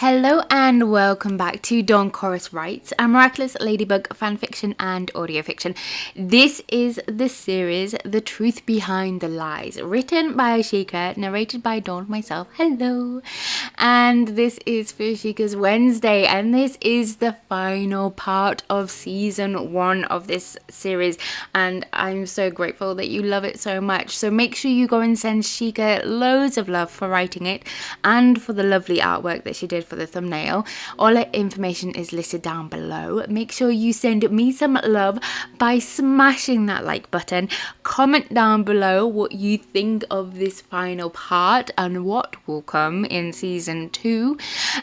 Hello and welcome back to Dawn Chorus Writes, a Miraculous Ladybug fanfiction and audiofiction. This is the series The Truth Behind the Lies, written by Jheqia, narrated by Dawn myself. Hello. And this is for Jheqia's Wednesday, and this is the final part of season 1 of this series, and I'm so grateful that you love it so much. So make sure you go and send Jheqia loads of love for writing it and for the lovely artwork that she did for the thumbnail. All her information is listed down below. Make sure you send me some love by smashing that like button. Comment down below what you think of this final part and what will come in season 2,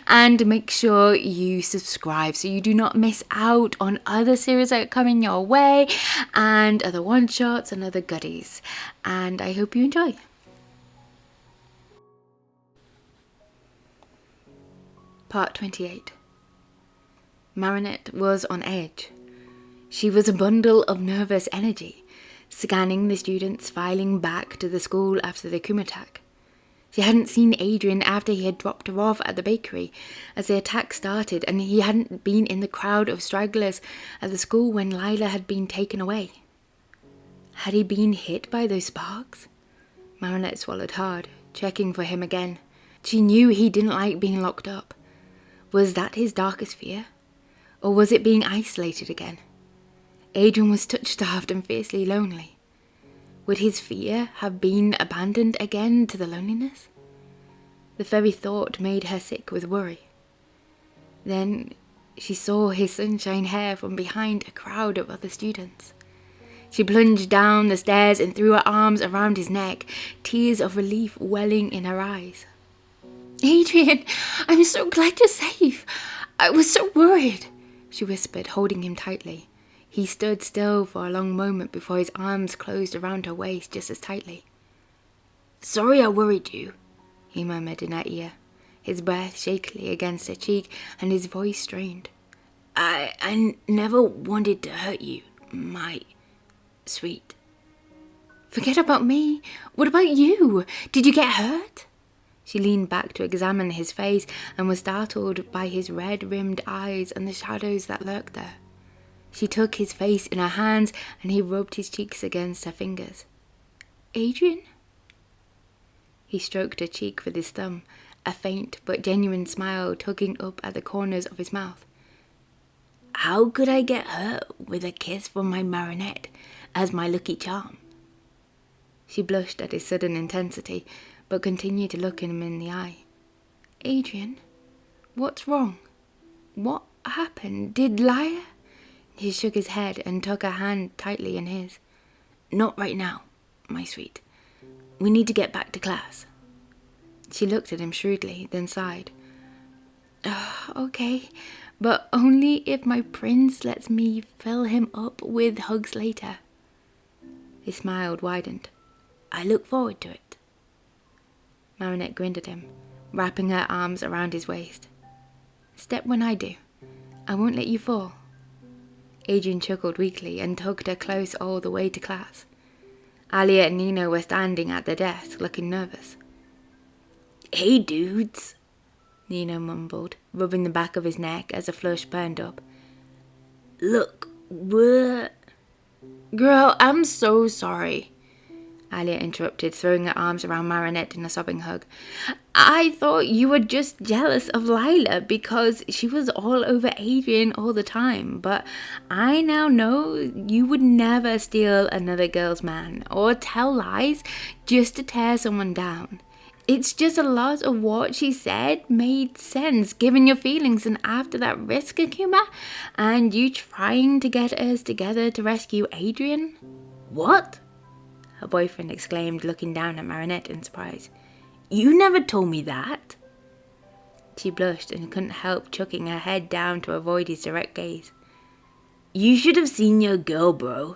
and make sure you subscribe so you do not miss out on other series that are coming your way and other one-shots and other goodies. And I hope you enjoy. Part 28. Marinette was on edge. She was a bundle of nervous energy, scanning the students filing back to the school after the Kuma attack. She hadn't seen Adrien after he had dropped her off at the bakery as the attack started, and he hadn't been in the crowd of stragglers at the school when Lila had been taken away. Had he been hit by those sparks? Marinette swallowed hard, checking for him again. She knew he didn't like being locked up. Was that his darkest fear? Or was it being isolated again? Adrien was touch-starved and fiercely lonely. Would his fear have been abandoned again to the loneliness? The very thought made her sick with worry. Then she saw his sunshine hair from behind a crowd of other students. She plunged down the stairs and threw her arms around his neck, tears of relief welling in her eyes. "Adrien, I'm so glad you're safe. I was so worried," she whispered, holding him tightly. He stood still for a long moment before his arms closed around her waist just as tightly. "Sorry I worried you," he murmured in her ear, his breath shakily against her cheek and his voice strained. I never wanted to hurt you, my sweet." "Forget about me. What about you? Did you get hurt?" She leaned back to examine his face and was startled by his red-rimmed eyes and the shadows that lurked there. She took his face in her hands and he rubbed his cheeks against her fingers. "Adrien?" He stroked her cheek with his thumb, a faint but genuine smile tugging up at the corners of his mouth. "How could I get hurt with a kiss from my Marinette as my lucky charm?" She blushed at his sudden intensity, but continued to look him in the eye. "Adrien, what's wrong? What happened? Did Lila?" He shook his head and took her hand tightly in his. "Not right now, my sweet. We need to get back to class." She looked at him shrewdly, then sighed. "Okay, but only if my prince lets me fill him up with hugs later." His smile widened. "I look forward to it." Marinette grinned at him, wrapping her arms around his waist. "Step when I do. I won't let you fall." Adrien chuckled weakly and tugged her close all the way to class. Alia and Nino were standing at their desk, looking nervous. "Hey, dudes," Nino mumbled, rubbing the back of his neck as a flush burned up. "Look, we're..." "Girl, I'm so sorry," Alia interrupted, throwing her arms around Marinette in a sobbing hug. "I thought you were just jealous of Lila because she was all over Adrien all the time, but I now know you would never steal another girl's man or tell lies just to tear someone down. It's just a lot of what she said made sense given your feelings, and after that risk, Akuma, and you trying to get us together to rescue Adrien." "What?" her boyfriend exclaimed, looking down at Marinette in surprise. "You never told me that." She blushed and couldn't help chucking her head down to avoid his direct gaze. "You should have seen your girl, bro,"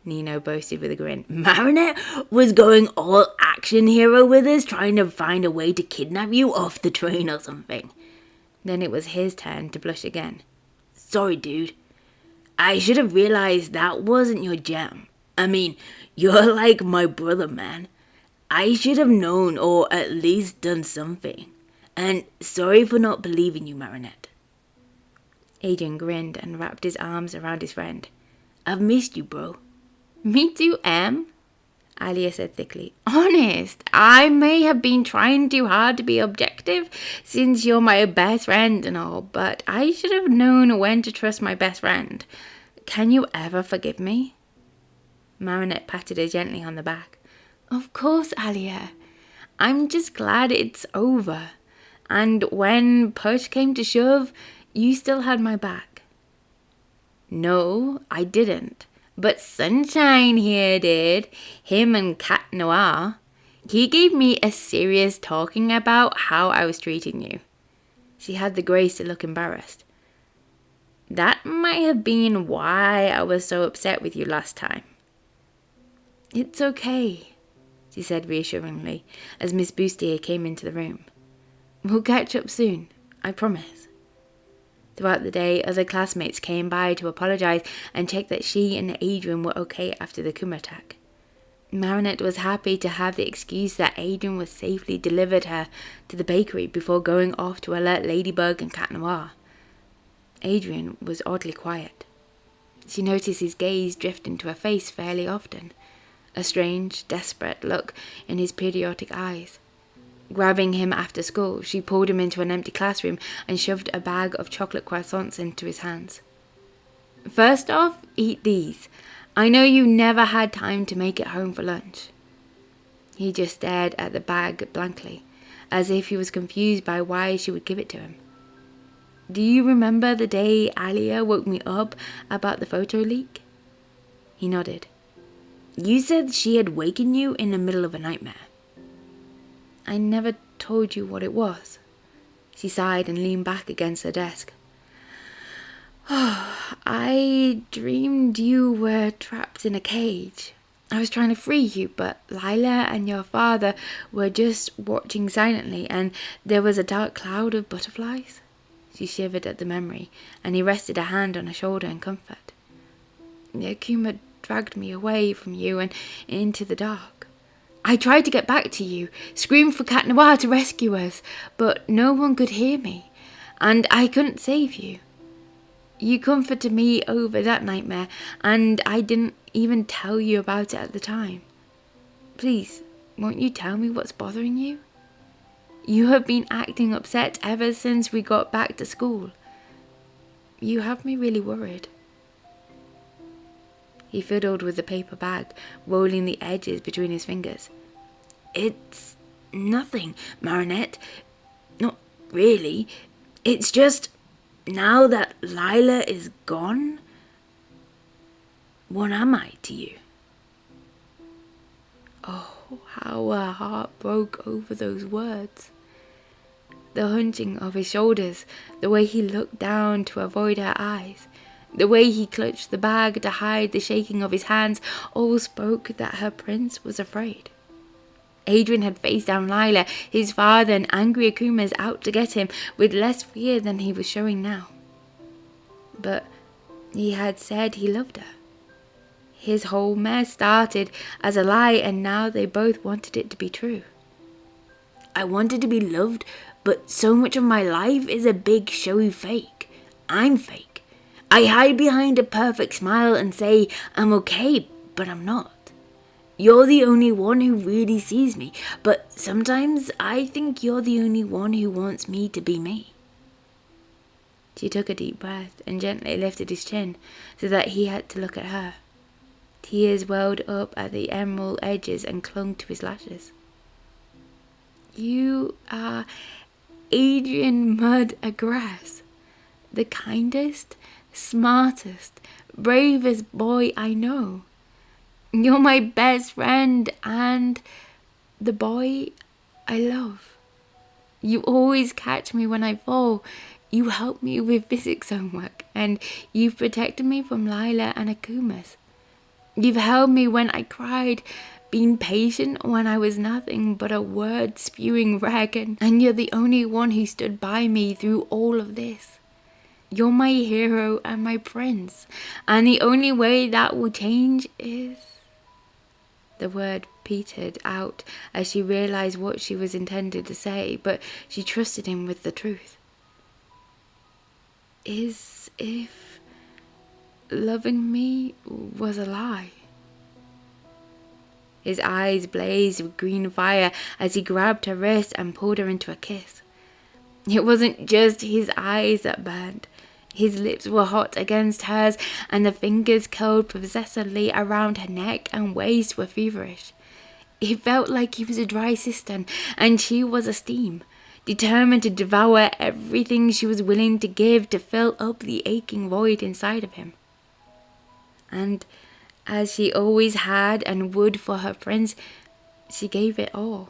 Nino boasted with a grin. "Marinette was going all action hero with us, trying to find a way to kidnap you off the train or something." Then it was his turn to blush again. "Sorry, dude. I should have realized that wasn't your jam. I mean, you're like my brother, man. I should have known or at least done something. And sorry for not believing you, Marinette. Adrien grinned and wrapped his arms around his friend. I've missed you, bro. Me too, Em, Alia said thickly. Honest, I may have been trying too hard to be objective since you're my best friend and all, but I should have known when to trust my best friend. Can you ever forgive me? Marinette patted her gently on the back. Of course, Alia. I'm just glad it's over. And when push came to shove, you still had my back. No, I didn't. But Sunshine here did. Him and Cat Noir. He gave me a serious talking about how I was treating you. She had the grace to look embarrassed. That might have been why I was so upset with you last time. It's okay, she said reassuringly as Miss Bustier came into the room. We'll catch up soon, I promise. Throughout the day, other classmates came by to apologize and check that she and Adrien were okay after the Kuma attack. Marinette was happy to have the excuse that Adrien was safely delivered her to the bakery before going off to alert Ladybug and Cat Noir. Adrien was oddly quiet. She noticed his gaze drift into her face fairly often, a strange, desperate look in his patriotic eyes. Grabbing him after school, she pulled him into an empty classroom and shoved a bag of chocolate croissants into his hands. First off, eat these. I know you never had time to make it home for lunch. He just stared at the bag blankly, as if he was confused by why she would give it to him. Do you remember the day Alia woke me up about the photo leak? He nodded. You said she had wakened you in the middle of a nightmare. I never told you what it was. She sighed and leaned back against her desk. Oh, I dreamed you were trapped in a cage. I was trying to free you, but Lila and your father were just watching silently, and there was a dark cloud of butterflies. She shivered at the memory, and he rested a hand on her shoulder in comfort. The Akuma dragged me away from you and into the dark. I tried to get back to you, screamed for Cat Noir to rescue us, but no one could hear me, and I couldn't save you. You comforted me over that nightmare, and I didn't even tell you about it at the time. Please, won't you tell me what's bothering you? You have been acting upset ever since we got back to school. You have me really worried. He fiddled with the paper bag, rolling the edges between his fingers. It's nothing, Marinette. Not really. It's just, now that Lila is gone, what am I to you? Oh, how her heart broke over those words. The hunching of his shoulders, the way he looked down to avoid her eyes, the way he clutched the bag to hide the shaking of his hands, all spoke that her prince was afraid. Adrien had faced down Lila, his father and angry Akumas out to get him, with less fear than he was showing now. But he had said he loved her. His whole mess started as a lie, and now they both wanted it to be true. I wanted to be loved, but so much of my life is a big showy fake. I'm fake. I hide behind a perfect smile and say I'm okay, but I'm not. You're the only one who really sees me, but sometimes I think you're the only one who wants me to be me. She took a deep breath and gently lifted his chin so that he had to look at her. Tears welled up at the emerald edges and clung to his lashes. You are Adrien Mud Aggress, the kindest, smartest, bravest boy I know. You're my best friend and the boy I love. You always catch me when I fall. You help me with physics homework, and you've protected me from Lila and Akumas. You've held me when I cried, been patient when I was nothing but a word-spewing wreck, and you're the only one who stood by me through all of this. You're my hero and my prince, and the only way that will change is... The word petered out as she realized what she was intended to say, but she trusted him with the truth. As if loving me was a lie. His eyes blazed with green fire as he grabbed her wrist and pulled her into a kiss. It wasn't just his eyes that burned. His lips were hot against hers, and the fingers curled possessively around her neck and waist were feverish. It felt like he was a dry cistern, and she was a steam, determined to devour everything she was willing to give to fill up the aching void inside of him. And as she always had and would for her friends, she gave it all.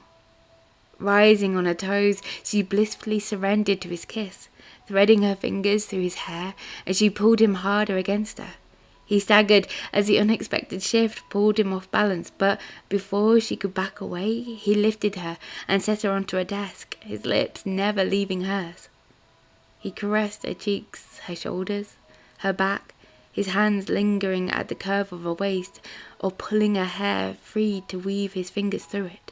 Rising on her toes, she blissfully surrendered to his kiss, threading her fingers through his hair as she pulled him harder against her. He staggered as the unexpected shift pulled him off balance, but before she could back away, he lifted her and set her onto a desk, his lips never leaving hers. He caressed her cheeks, her shoulders, her back, his hands lingering at the curve of her waist or pulling her hair free to weave his fingers through it.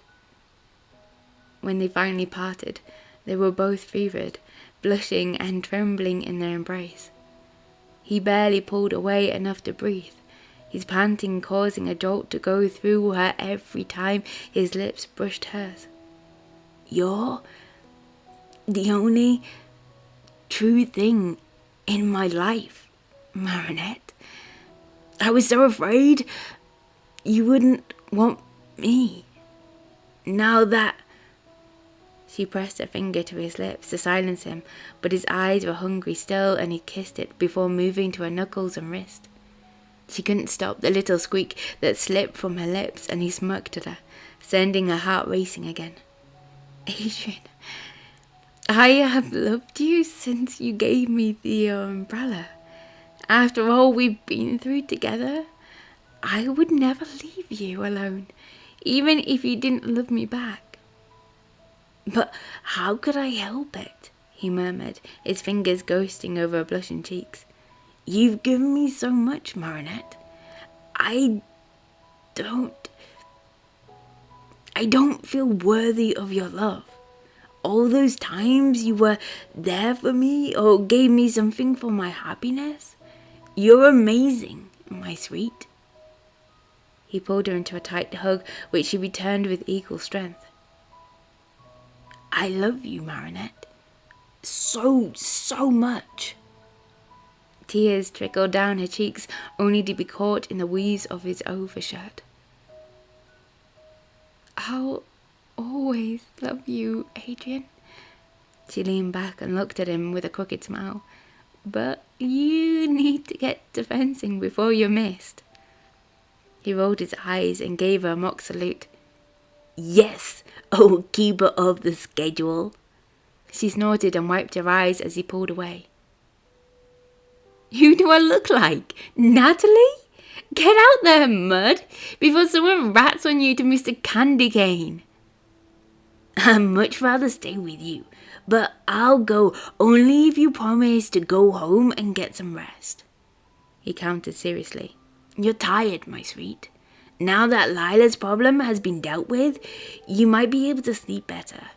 When they finally parted, they were both fevered, blushing and trembling in their embrace. He barely pulled away enough to breathe, his panting causing a jolt to go through her every time his lips brushed hers. "You're the only true thing in my life, Marinette. I was so afraid you wouldn't want me. Now that..." She pressed her finger to his lips to silence him, but his eyes were hungry still, and he kissed it before moving to her knuckles and wrist. She couldn't stop the little squeak that slipped from her lips, and he smirked at her, sending her heart racing again. "Adrien, I have loved you since you gave me the umbrella. After all we've been through together, I would never leave you alone, even if you didn't love me back." "But how could I help it?" he murmured, his fingers ghosting over her blushing cheeks. "You've given me so much, Marinette. I don't feel worthy of your love. All those times you were there for me or gave me something for my happiness. You're amazing, my sweet." He pulled her into a tight hug, which she returned with equal strength. "I love you, Marinette. So much." Tears trickled down her cheeks, only to be caught in the weaves of his overshirt. "I'll always love you, Adrien." She leaned back and looked at him with a crooked smile. "But you need to get to fencing before you're missed." He rolled his eyes and gave her a mock salute. "Yes, oh keeper of the schedule." She snorted and wiped her eyes as he pulled away. "Who do I look like? Natalie? Get out there, mud, before someone rats on you to Mr. Candy Cane." "I'd much rather stay with you, but I'll go only if you promise to go home and get some rest," he countered seriously. "You're tired, my sweet. Now that Lila's problem has been dealt with, you might be able to sleep better."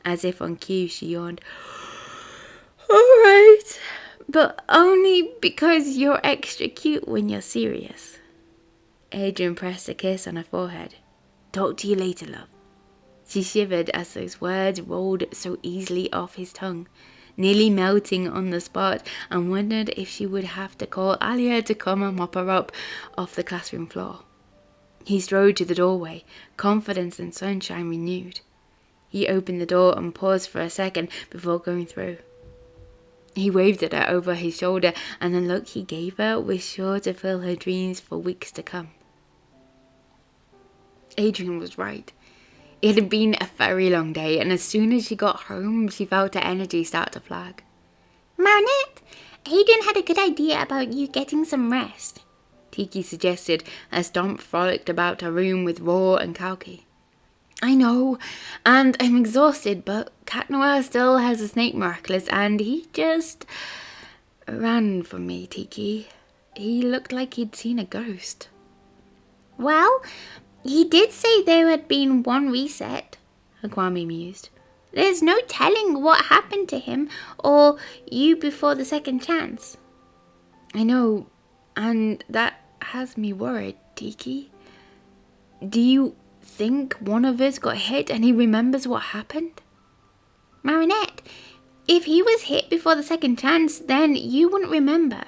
As if on cue, she yawned. "All right, but only because you're extra cute when you're serious." Adrien pressed a kiss on her forehead. "Talk to you later, love." She shivered as those words rolled so easily off his tongue, nearly melting on the spot, and wondered if she would have to call Alia to come and mop her up off the classroom floor. He strode to the doorway, confidence and sunshine renewed. He opened the door and paused for a second before going through. He waved at her over his shoulder, and the look he gave her was sure to fill her dreams for weeks to come. Adrien was right. It had been a very long day, and as soon as she got home, she felt her energy start to flag. "Marinette, Adrien had a good idea about you getting some rest," Tiki suggested as Stomp frolicked about her room with Roar and Kalki. "I know, and I'm exhausted, but Cat Noir still has a snake Miraculous, and he just ran from me, Tiki. He looked like he'd seen a ghost." "Well, He did say there had been one reset, Akwami mused. There's no telling what happened to him or you before the second chance. I know, and that has me worried, Tiki. Do you think one of us got hit and he remembers what happened? Marinette, if he was hit before the second chance, then you wouldn't remember.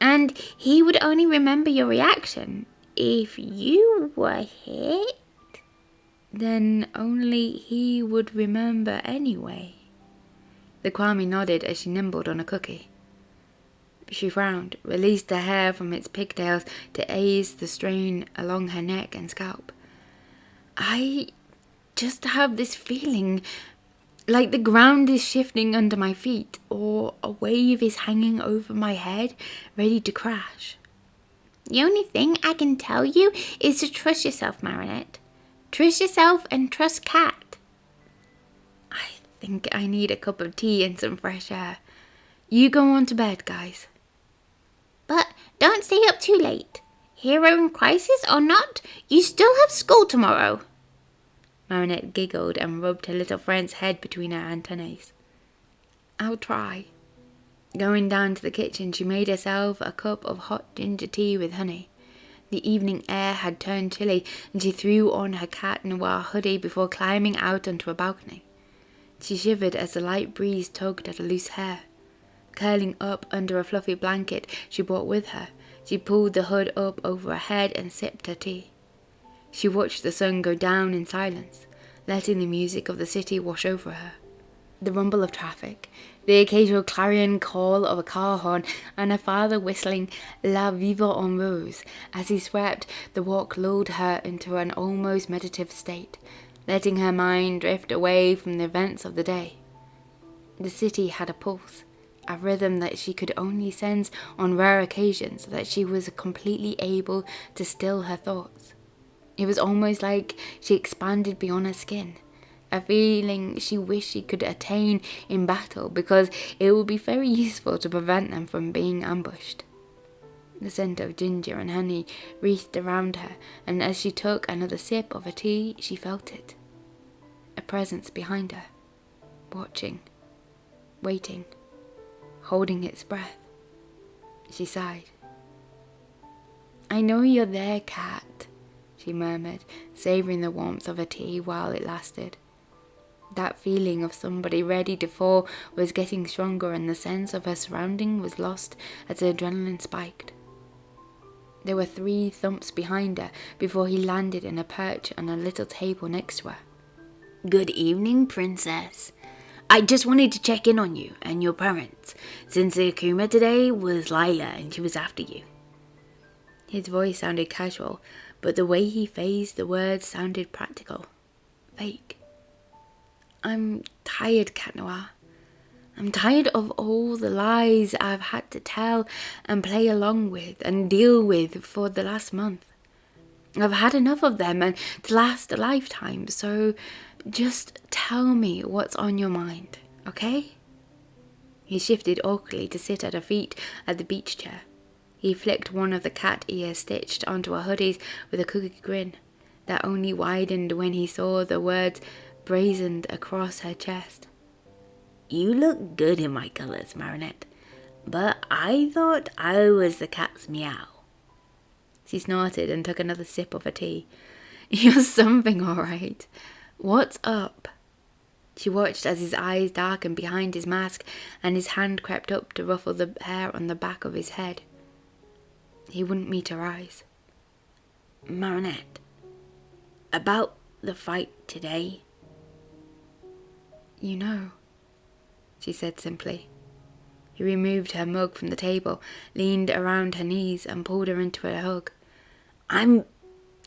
And he would only remember your reaction. If you were hit, then only he would remember anyway. The Kwami nodded as she nibbled on a cookie. She frowned, released the hair from its pigtails to ease the strain along her neck and scalp. I just have this feeling like the ground is shifting under my feet, or a wave is hanging over my head, ready to crash. The only thing I can tell you is to trust yourself, Marinette. Trust yourself and trust Cat. I think I need a cup of tea and some fresh air. You go on to bed, guys. But don't stay up too late. Hero in crisis or not, you still have school tomorrow. Marinette giggled and rubbed her little friend's head between her antennae. I'll try. Going down to the kitchen, she made herself a cup of hot ginger tea with honey. The evening air had turned chilly, and she threw on her cat Noir hoodie before climbing out onto a balcony. She shivered as the light breeze tugged at her loose hair. Curling up under a fluffy blanket she brought with her, she pulled the hood up over her head and sipped her tea. She watched the sun go down in silence, letting the music of the city wash over her. The rumble of traffic, the occasional clarion call of a car horn, and her father whistling La Viva en Rose as he swept the walk lulled her into an almost meditative state, letting her mind drift away from the events of the day. The city had a pulse, a rhythm that she could only sense on rare occasions, so that she was completely able to still her thoughts. It was almost like she expanded beyond her skin, a feeling she wished she could attain in battle, because it would be very useful to prevent them from being ambushed. The scent of ginger and honey wreathed around her, and as she took another sip of her tea, she felt it. A presence behind her, watching, waiting, holding its breath. She sighed. I know you're there, Cat, she murmured, savouring the warmth of her tea while it lasted. That feeling of somebody ready to fall was getting stronger, and the sense of her surrounding was lost as the adrenaline spiked. There were 3 thumps behind her before he landed in a perch on a little table next to her. Good evening, Princess. I just wanted to check in on you and your parents, since the Akuma today was Lila and she was after you. His voice sounded casual, but the way he phrased the words sounded practical, fake. I'm tired, Cat Noir. I'm tired of all the lies I've had to tell and play along with and deal with for the last month. I've had enough of them and to last a lifetime, so just tell me what's on your mind, okay? He shifted awkwardly to sit at her feet at the beach chair. He flicked one of the cat ears stitched onto her hoodies with a cookie grin that only widened when he saw the words brazened across her chest. You look good in my colours, Marinette, but I thought I was the cat's meow. She snorted and took another sip of her tea. You're something, all right. What's up? She watched as his eyes darkened behind his mask and his hand crept up to ruffle the hair on the back of his head. He wouldn't meet her eyes. Marinette, about the fight today. You know, she said simply. He removed her mug from the table, leaned around her knees and pulled her into a hug. I'm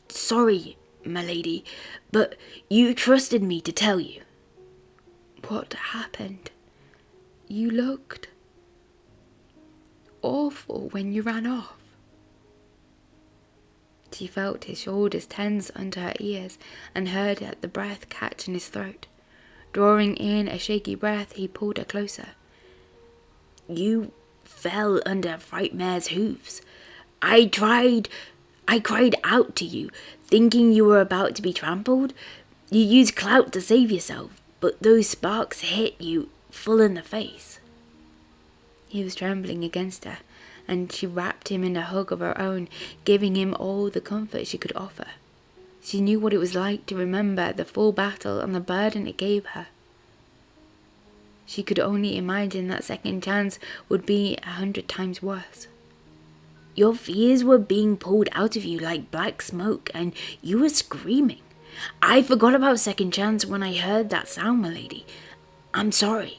sorry, my lady, but you trusted me to tell you. What happened? You looked awful when you ran off. She felt his shoulders tense under her ears and heard the breath catch in his throat. Drawing in a shaky breath, he pulled her closer. You fell under Frightmare's hooves. I I cried out to you, thinking you were about to be trampled. You used clout to save yourself, but those sparks hit you full in the face." He was trembling against her, and she wrapped him in a hug of her own, giving him all the comfort she could offer. She knew what it was like to remember the full battle and the burden it gave her. She could only imagine that second chance would be 100 times worse. Your fears were being pulled out of you like black smoke, and you were screaming. I forgot about second chance when I heard that sound, milady. I'm sorry.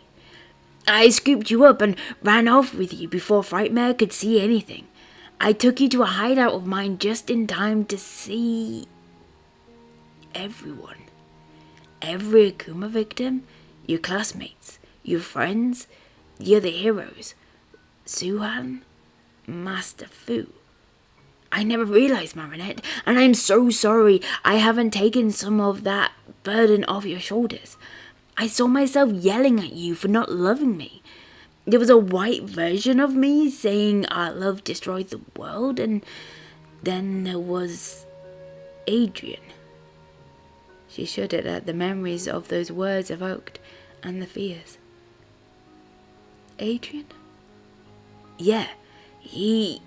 I scooped you up and ran off with you before Frightmare could see anything. I took you to a hideout of mine just in time to see everyone. Every Akuma victim, your classmates, your friends, the other heroes. Suhan, Master Fu. I never realized, Marinette, and I'm so sorry I haven't taken some of that burden off your shoulders. I saw myself yelling at you for not loving me. There was a white version of me saying our love destroyed the world, and then there was Adrien. She shuddered at the memories of those words evoked, and the fears. Adrien? Yeah, he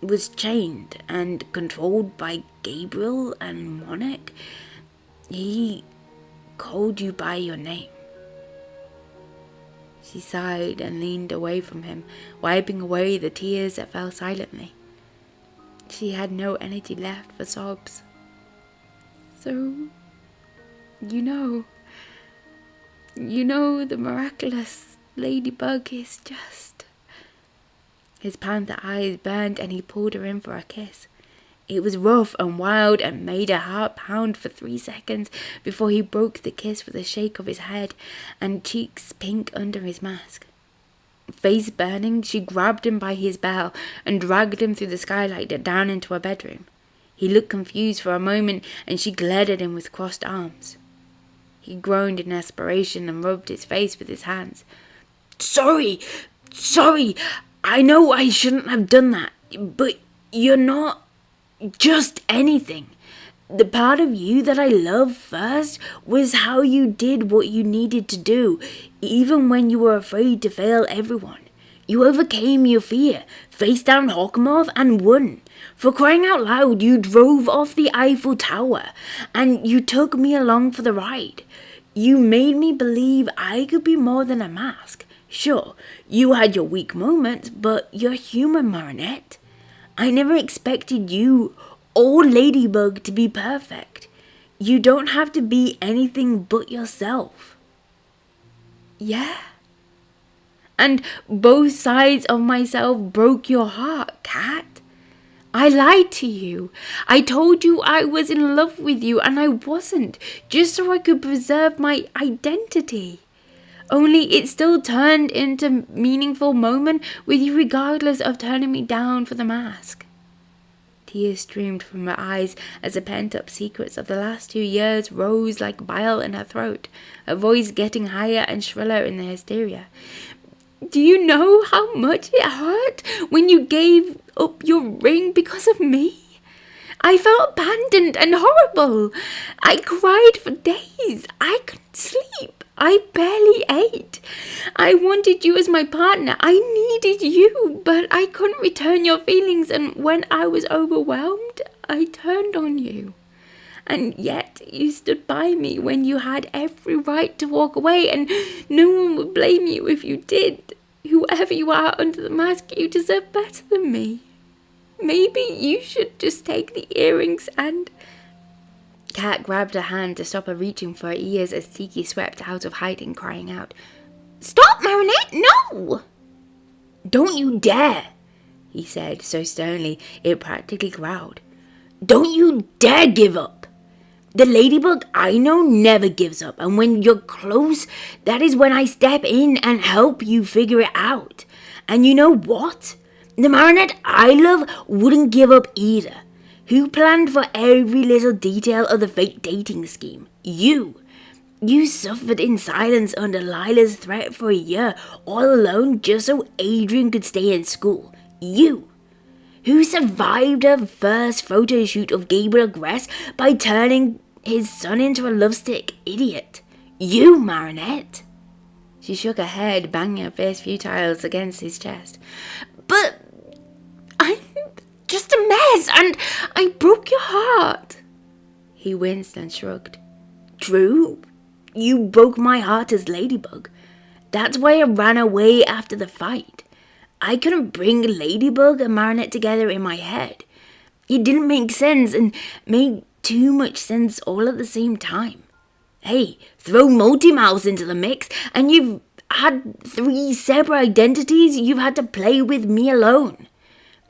was chained and controlled by Gabriel and Monarch. He called you by your name. She sighed and leaned away from him, wiping away the tears that fell silently. She had no energy left for sobs. So, you know the miraculous Ladybug is just... His panther eyes burned and he pulled her in for a kiss. It was rough and wild and made her heart pound for 3 seconds before he broke the kiss with a shake of his head and cheeks pink under his mask. Face burning, she grabbed him by his bell and dragged him through the skylight down into her bedroom. He looked confused for a moment and she glared at him with crossed arms. He groaned in desperation and rubbed his face with his hands. Sorry, I know I shouldn't have done that, but you're not just anything. The part of you that I loved first was how you did what you needed to do, even when you were afraid to fail everyone. You overcame your fear, faced down Shadowmoth, and won. For crying out loud, you drove off the Eiffel Tower, and you took me along for the ride. You made me believe I could be more than a mask. Sure, you had your weak moments, but you're human, Marinette. I never expected you or Ladybug to be perfect. You don't have to be anything but yourself. Yeah. And both sides of myself broke your heart, Cat. I lied to you. I told you I was in love with you and I wasn't, just so I could preserve my identity. Only it still turned into a meaningful moment with you regardless of turning me down for the mask. Tears streamed from her eyes as the pent-up secrets of the last 2 years rose like bile in her throat, her voice getting higher and shriller in the hysteria. Do you know how much it hurt when you gave up your ring because of me? I felt abandoned and horrible. I cried for days. I couldn't sleep. I barely ate. I wanted you as my partner. I needed you, but I couldn't return your feelings, and when I was overwhelmed, I turned on you. And yet you stood by me when you had every right to walk away, and no one would blame you if you did. Whoever you are under the mask, you deserve better than me. Maybe you should just take the earrings and... Kat grabbed her hand to stop her reaching for her ears as Tiki swept out of hiding, crying out, Stop, Marinette, no! Don't you dare, he said so sternly it practically growled. Don't you dare give up. The Ladybug I know never gives up, and when you're close, that is when I step in and help you figure it out. And you know what? The Marinette I love wouldn't give up either. Who planned for every little detail of the fake dating scheme? You. You suffered in silence under Lila's threat for a year, all alone just so Adrien could stay in school. You. who survived her first photo shoot of Gabriel Gress by turning his son into a lovesick idiot. You, Marinette. She shook her head, banging her fist futile against his chest. But I'm just a mess, and I broke your heart. He winced and shrugged. True, you broke my heart as Ladybug. That's why I ran away after the fight. I couldn't bring Ladybug and Marinette together in my head. It didn't make sense and made too much sense all at the same time. Hey, throw Multi-Mouse into the mix and you've had 3 separate identities you've had to play with me alone.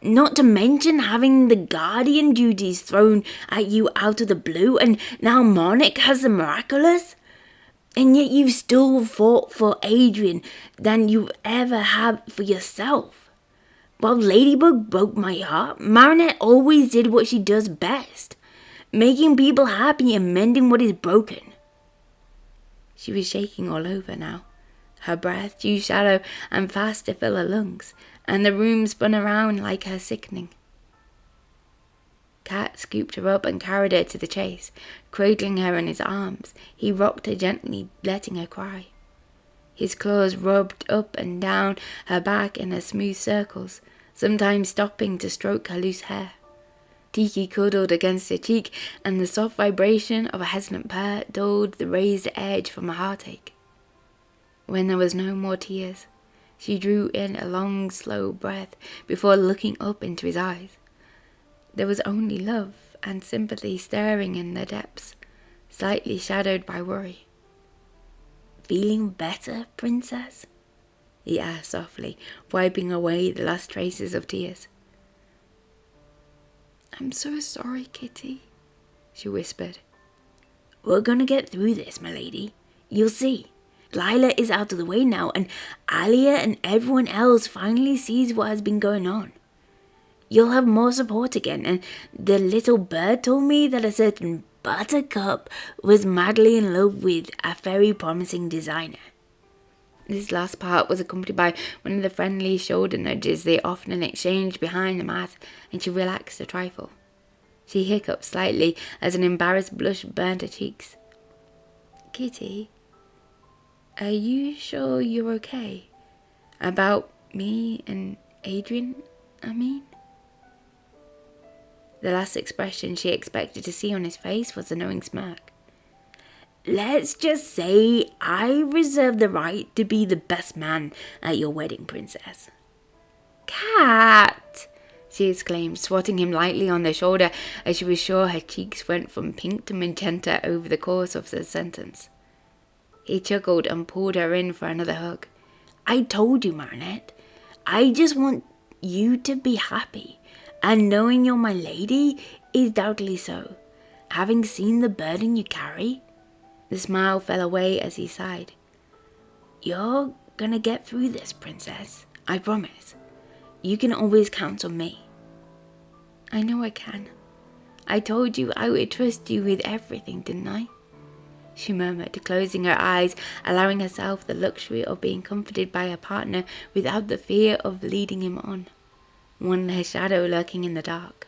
Not to mention having the guardian duties thrown at you out of the blue, and now Monarch has the Miraculous. And yet you've still fought for Adrien than you ever have for yourself. While Ladybug broke my heart, Marinette always did what she does best, making people happy and mending what is broken. She was shaking all over now, her breath too shallow and fast to fill her lungs, and the room spun around like her sickening. Cat scooped her up and carried her to the chase. Cradling her in his arms, he rocked her gently, letting her cry. His claws rubbed up and down her back in her smooth circles, sometimes stopping to stroke her loose hair. Tiki cuddled against her cheek, and the soft vibration of a hesitant purr dulled the raised edge from a heartache. When there was no more tears, she drew in a long, slow breath before looking up into his eyes. There was only love and sympathy stirring in their depths, slightly shadowed by worry. Feeling better, princess? He asked softly, wiping away the last traces of tears. I'm so sorry, Kitty, she whispered. We're gonna get through this, my lady. You'll see. Lila is out of the way now, and Alia and everyone else finally sees what has been going on. You'll have more support again, and the little bird told me that a certain Buttercup was madly in love with a very promising designer. This last part was accompanied by one of the friendly shoulder nudges they often exchanged behind the mat, and she relaxed a trifle. She hiccuped slightly as an embarrassed blush burnt her cheeks. Kitty, are you sure you're okay? About me and Adrien, I mean? The last expression she expected to see on his face was a knowing smirk. Let's just say I reserve the right to be the best man at your wedding, princess. Cat! She exclaimed, swatting him lightly on the shoulder as she was sure her cheeks went from pink to magenta over the course of the sentence. He chuckled and pulled her in for another hug. I told you, Marinette. I just want you to be happy. And knowing you're my lady is doubly so. Having seen the burden you carry. The smile fell away as he sighed. You're gonna get through this, princess. I promise. You can always count on me. I know I can. I told you I would trust you with everything, didn't I? She murmured, closing her eyes, allowing herself the luxury of being comforted by her partner without the fear of leading him on. One her shadow lurking in the dark.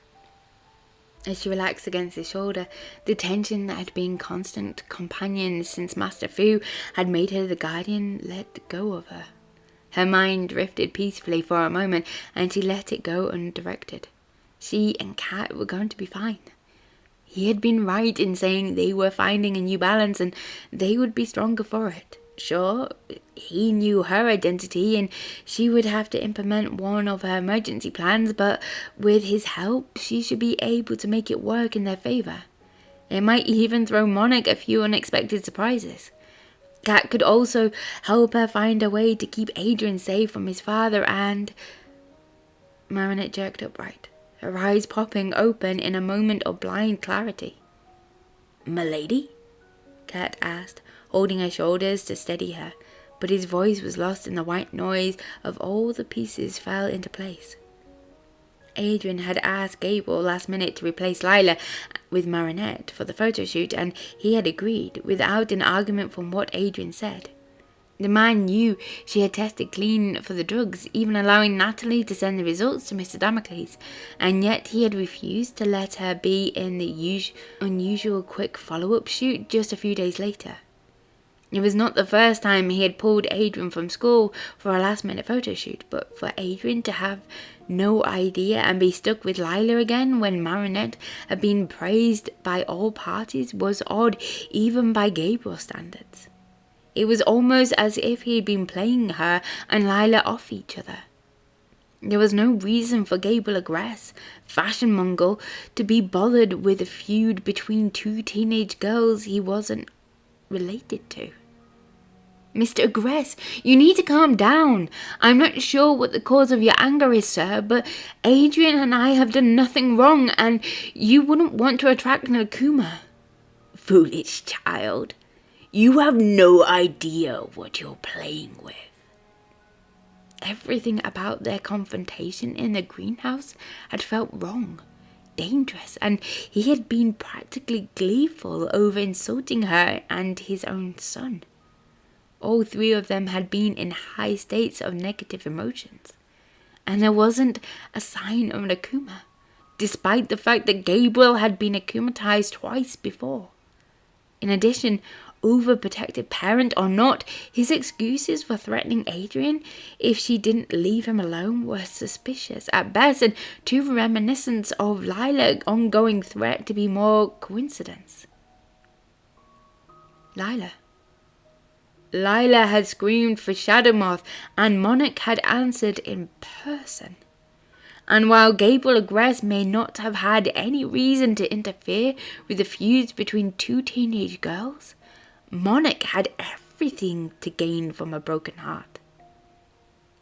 As she relaxed against his shoulder, the tension that had been constant companion since Master Fu had made her the guardian let go of her. Her mind drifted peacefully for a moment, and she let it go undirected. She and Cat were going to be fine. He had been right in saying they were finding a new balance, and they would be stronger for it. Sure, he knew her identity and she would have to implement one of her emergency plans, but with his help, she should be able to make it work in their favor. It might even throw Monarch a few unexpected surprises. Cat could also help her find a way to keep Adrien safe from his father and... Marinette jerked upright, her eyes popping open in a moment of blind clarity. "Milady?" Cat asked, holding her shoulders to steady her, but his voice was lost in the white noise of all the pieces fell into place. Adrien had asked Gabriel last minute to replace Lila with Marinette for the photo shoot, and he had agreed, without an argument from what Adrien said. The man knew she had tested clean for the drugs, even allowing Natalie to send the results to Mr. Damocles, and yet he had refused to let her be in the unusual quick follow-up shoot just a few days later. It was not the first time he had pulled Adrien from school for a last-minute photo shoot, but for Adrien to have no idea and be stuck with Lila again when Marinette had been praised by all parties was odd, even by Gabriel's standards. It was almost as if he had been playing her and Lila off each other. There was no reason for Gabriel Agreste, fashion mongol, to be bothered with a feud between two teenage girls he wasn't related to. Mr. Agreste, you need to calm down. I'm not sure what the cause of your anger is, sir, but Adrien and I have done nothing wrong, and you wouldn't want to attract an Akuma. Foolish child. You have no idea what you're playing with. Everything about their confrontation in the greenhouse had felt wrong, dangerous, and he had been practically gleeful over insulting her and his own son. All three of them had been in high states of negative emotions, and there wasn't a sign of an Akuma, despite the fact that Gabriel had been akumatized twice before. In addition, overprotective parent or not, his excuses for threatening Adrien if she didn't leave him alone were suspicious at best, and too reminiscent of Lila's ongoing threat to be more coincidence. Lila had screamed for Shadowmoth, and Monarch had answered in person. And while Gabriel Agreste may not have had any reason to interfere with the feuds between two teenage girls, Monarch had everything to gain from a broken heart.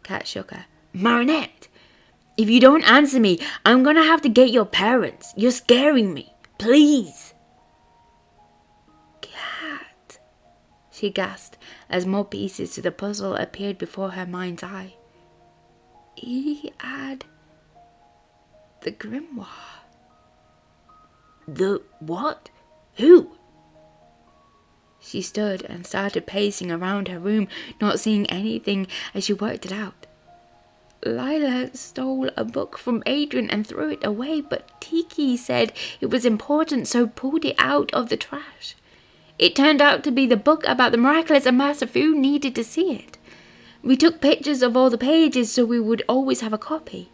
Kat shook her. Marinette, if you don't answer me, I'm gonna have to get your parents. You're scaring me. Please. Kat, she gasped as more pieces to the puzzle appeared before her mind's eye. He had the grimoire. The what? Who? She stood and started pacing around her room, not seeing anything as she worked it out. Lila stole a book from Adrien and threw it away, but Tiki said it was important, so pulled it out of the trash. It turned out to be the book about the Miraculous, and Master Fu needed to see it. We took pictures of all the pages so we would always have a copy.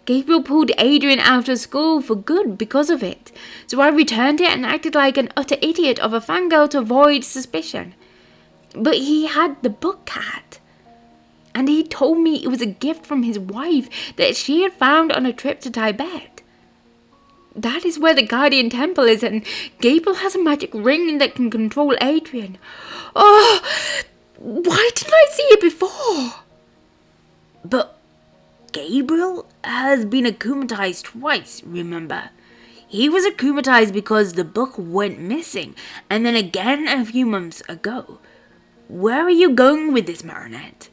Gabriel pulled Adrien out of school for good because of it, so I returned it and acted like an utter idiot of a fangirl to avoid suspicion. But he had the book, Kat, and he told me it was a gift from his wife that she had found on a trip to Tibet. That is where the Guardian Temple is, and Gabriel has a magic ring that can control Adrien. Oh, why didn't I see it before? But Gabriel has been akumatized twice, remember? He was akumatized because the book went missing, and then again a few months ago. Where are you going with this, Marinette?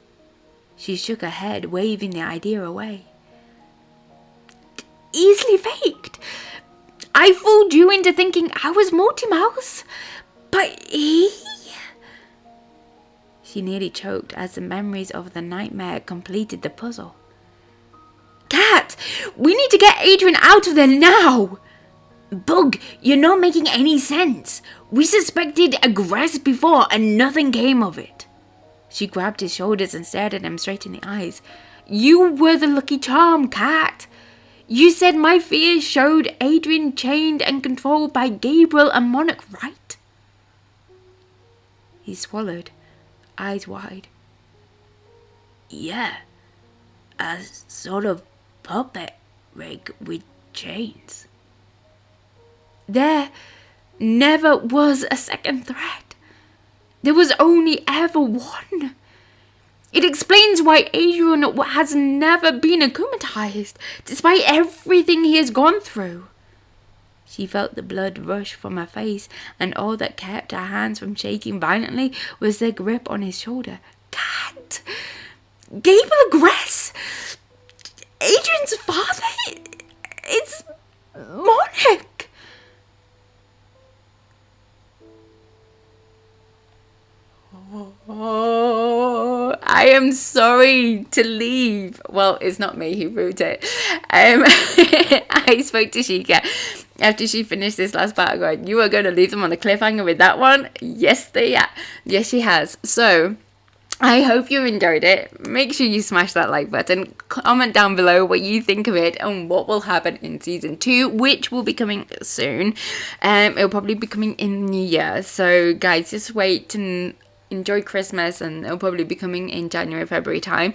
She shook her head, waving the idea away. Easily faked. I fooled you into thinking I was Multi-Mouse, but he... She nearly choked as the memories of the nightmare completed the puzzle. Kat, we need to get Adrien out of there now! Bug, you're not making any sense. We suspected Agreste before and nothing came of it. She grabbed his shoulders and stared at him straight in the eyes. You were the lucky charm, Kat. You said my fears showed Adrien chained and controlled by Gabriel and Monarch, right? He swallowed, eyes wide. Yeah, a sort of puppet rig with chains. There never was a second threat. There was only ever one. It explains why Adrien has never been akumatized, despite everything he has gone through. She felt the blood rush from her face, and all that kept her hands from shaking violently was their grip on his shoulder. Kat! Gabriel Agreste! Adrien's father! It's Monarch! Oh, I am sorry to leave. Well, it's not me who wrote it. I spoke to Jheqia after she finished this last part, going, you are going to leave them on a cliffhanger with that one? Yes, yes, she has. So I hope you enjoyed it. Make sure you smash that like button. Comment down below what you think of it and what will happen in season 2, which will be coming soon. It'll probably be coming in the new year. So guys, just wait and enjoy Christmas, and it'll probably be coming in January, February time.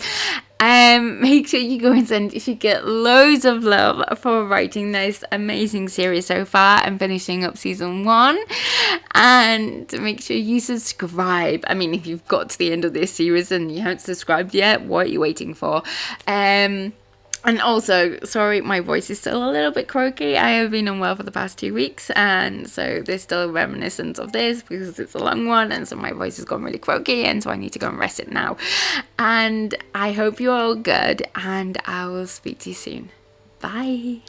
Make sure you go and send Jheqia loads of love for writing this amazing series so far and finishing up season 1. And make sure you subscribe. I mean, if you've got to the end of this series and you haven't subscribed yet, what are you waiting for? And also, sorry, my voice is still a little bit croaky. I have been unwell for the past 2 weeks, and so there's still reminiscence of this because it's a long one, and so my voice has gone really croaky, and so I need to go and rest it now. And I hope you're all good, and I will speak to you soon. Bye.